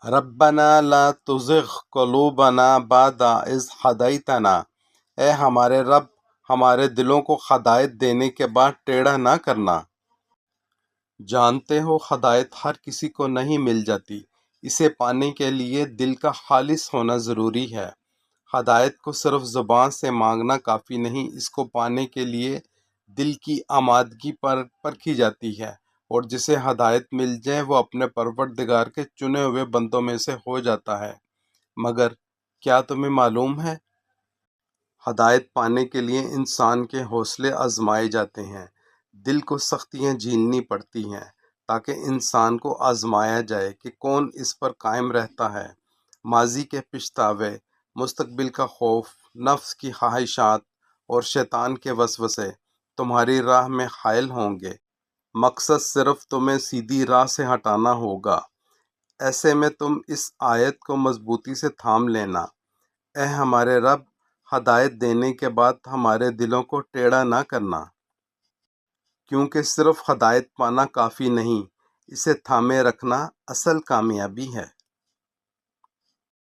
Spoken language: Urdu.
ربنا لا تزغ قلوبنا بعد اذ ہدیتنا، اے ہمارے رب ہمارے دلوں کو ہدایت دینے کے بعد ٹیڑھا نہ کرنا۔ جانتے ہو ہدایت ہر کسی کو نہیں مل جاتی، اسے پانے کے لیے دل کا خالص ہونا ضروری ہے۔ ہدایت کو صرف زبان سے مانگنا کافی نہیں، اس کو پانے کے لیے دل کی آمادگی پر پرکھی جاتی ہے، اور جسے ہدایت مل جائے وہ اپنے پروردگار کے چنے ہوئے بندوں میں سے ہو جاتا ہے۔ مگر کیا تمہیں معلوم ہے، ہدایت پانے کے لیے انسان کے حوصلے آزمائے جاتے ہیں، دل کو سختیاں جھیلنی پڑتی ہیں، تاکہ انسان کو آزمایا جائے کہ کون اس پر قائم رہتا ہے۔ ماضی کے پچھتاوے، مستقبل کا خوف، نفس کی خواہشات اور شیطان کے وسوسے تمہاری راہ میں حائل ہوں گے۔ مقصد صرف تمہیں سیدھی راہ سے ہٹانا ہوگا۔ ایسے میں تم اس آیت کو مضبوطی سے تھام لینا، اے ہمارے رب ہدایت دینے کے بعد ہمارے دلوں کو ٹیڑھا نہ کرنا، کیونکہ صرف ہدایت پانا کافی نہیں، اسے تھامے رکھنا اصل کامیابی ہے۔